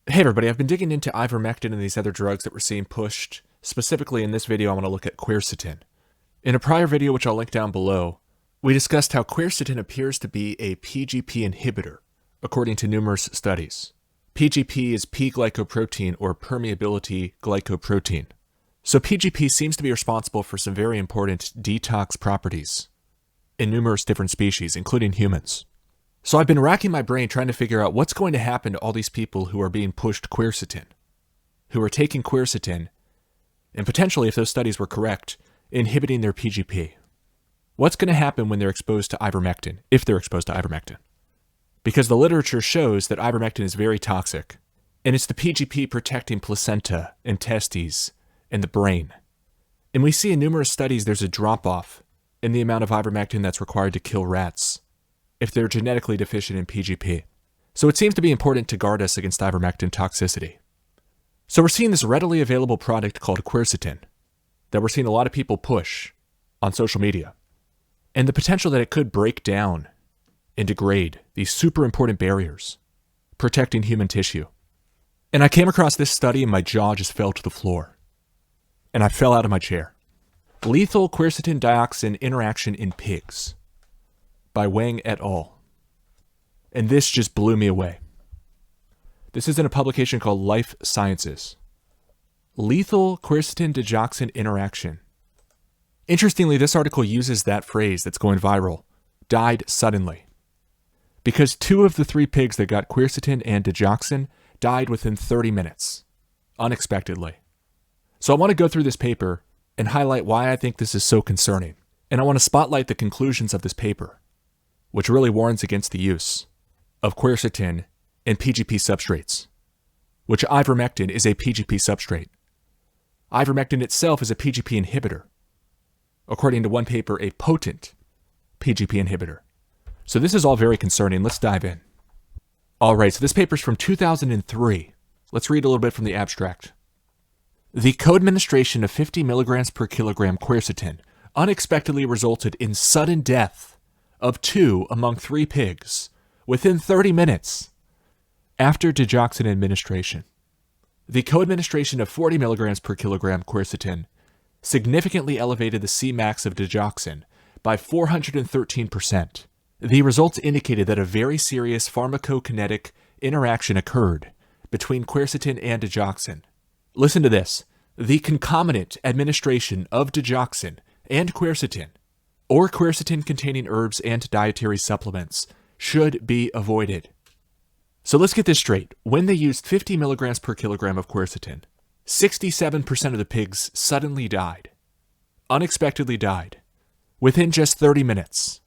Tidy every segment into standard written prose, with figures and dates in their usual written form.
Hey everybody, I've been digging into ivermectin and these other drugs that we're seeing pushed. Specifically in this video, I want to look at quercetin. In a prior video, which I'll link down below, we discussed how quercetin appears to be a PGP inhibitor, according to numerous studies. PGP is P-glycoprotein or permeability glycoprotein. So PGP seems to be responsible for some very important detox properties in numerous different species, including humans. So I've been racking my brain trying to figure out what's going to happen to all these people who are being pushed quercetin, who are taking quercetin, and potentially, if those studies were correct, inhibiting their PGP. What's going to happen when they're exposed to ivermectin, if they're exposed to ivermectin? Because the literature shows that ivermectin is very toxic, and it's the PGP protecting placenta and testes and the brain. And we see in numerous studies there's a drop-off in the amount of ivermectin that's required to kill rats if they're genetically deficient in PGP. So it seems to be important to guard us against ivermectin toxicity. So we're seeing this readily available product called quercetin that we're seeing a lot of people push on social media, and the potential that it could break down and degrade these super important barriers protecting human tissue. And I came across this study and my jaw just fell to the floor, and I fell out of my chair. Lethal quercetin dioxin interaction in pigs by Wang et al. And this just blew me away. This is in a publication called Life Sciences. Lethal quercetin digoxin interaction. Interestingly, this article uses that phrase that's going viral, died suddenly, because 2 of the 3 pigs that got quercetin and digoxin died within 30 minutes, unexpectedly. So I want to go through this paper and highlight why I think this is so concerning. And I want to spotlight the conclusions of this paper, which really warns against the use of quercetin and PGP substrates, which ivermectin is a PGP substrate. Ivermectin itself is a PGP inhibitor. According to one paper, a potent PGP inhibitor. So this is all very concerning. Let's dive in. All right, so this paper is from 2003. Let's read a little bit from the abstract. The co-administration of 50 milligrams per kilogram quercetin unexpectedly resulted in sudden death of 2 among 3 pigs within 30 minutes after digoxin administration. The co-administration of 40 milligrams per kilogram quercetin significantly elevated the Cmax of digoxin by 413%. The results indicated that a very serious pharmacokinetic interaction occurred between quercetin and digoxin. Listen to this. The concomitant administration of digoxin and quercetin, or quercetin-containing herbs and dietary supplements, should be avoided. So let's get this straight. When they used 50 milligrams per kilogram of quercetin, 67% of the pigs suddenly died, unexpectedly died, within just 30 minutes.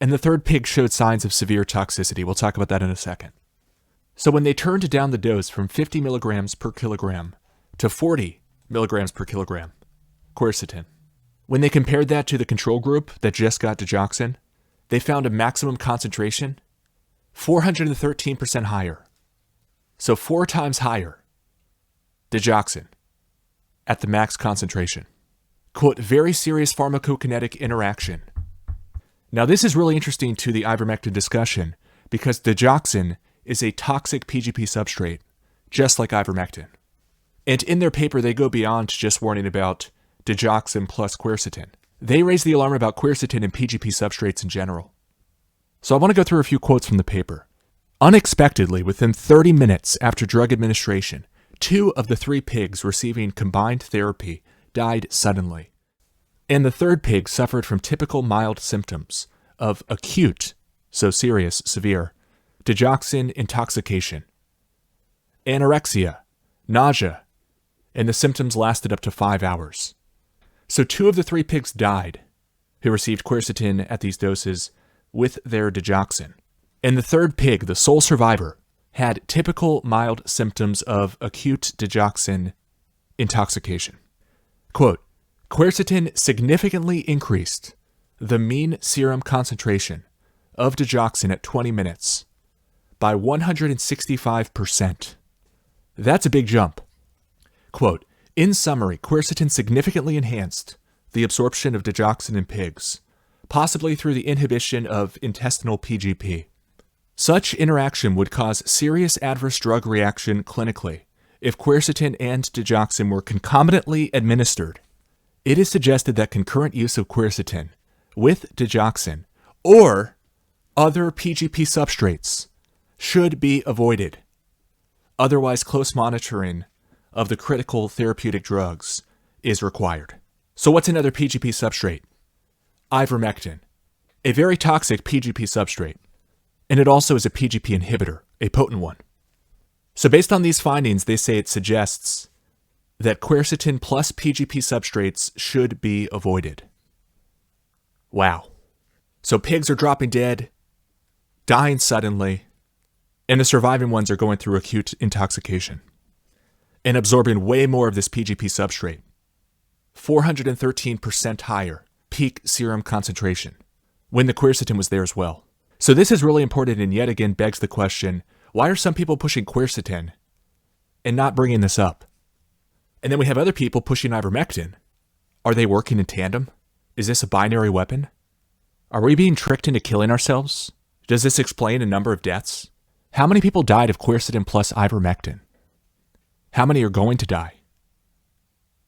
And the 3rd pig showed signs of severe toxicity. We'll talk about that in a second. So when they turned down the dose from 50 milligrams per kilogram to 40 milligrams per kilogram quercetin, when they compared that to the control group that just got digoxin, they found a maximum concentration 413% higher. So 4 times higher digoxin at the max concentration. Quote, very serious pharmacokinetic interaction. Now this is really interesting to the ivermectin discussion because digoxin is a toxic PGP substrate, just like ivermectin. And in their paper, they go beyond just warning about digoxin plus quercetin. They raise the alarm about quercetin and PGP substrates in general. So I want to go through a few quotes from the paper. Unexpectedly, within 30 minutes after drug administration, 2 of the 3 pigs receiving combined therapy died suddenly. And the 3rd pig suffered from typical mild symptoms of acute, so serious, severe, digoxin intoxication, anorexia, nausea, and the symptoms lasted up to 5 hours. So 2 of the 3 pigs died who received quercetin at these doses with their digoxin. And the 3rd pig, the sole survivor, had typical mild symptoms of acute digoxin intoxication. Quote, quercetin significantly increased the mean serum concentration of digoxin at 20 minutes by 165%. That's a big jump. Quote, in summary, quercetin significantly enhanced the absorption of digoxin in pigs, possibly through the inhibition of intestinal PGP. Such interaction would cause serious adverse drug reaction clinically if quercetin and digoxin were concomitantly administered. It is suggested that concurrent use of quercetin with digoxin or other PGP substrates should be avoided. Otherwise, close monitoring of the critical therapeutic drugs is required. So what's another PGP substrate? Ivermectin, a very toxic PGP substrate, and it also is a PGP inhibitor, a potent one. So based on these findings, they say it suggests that quercetin plus PGP substrates should be avoided. Wow. So pigs are dropping dead, dying suddenly, and the surviving ones are going through acute intoxication and absorbing way more of this PGP substrate. 413% higher peak serum concentration when the quercetin was there as well. So this is really important and yet again begs the question, why are some people pushing quercetin and not bringing this up? And then we have other people pushing ivermectin. Are they working in tandem? Is this a binary weapon? Are we being tricked into killing ourselves? Does this explain a number of deaths? How many people died of quercetin plus ivermectin? How many are going to die?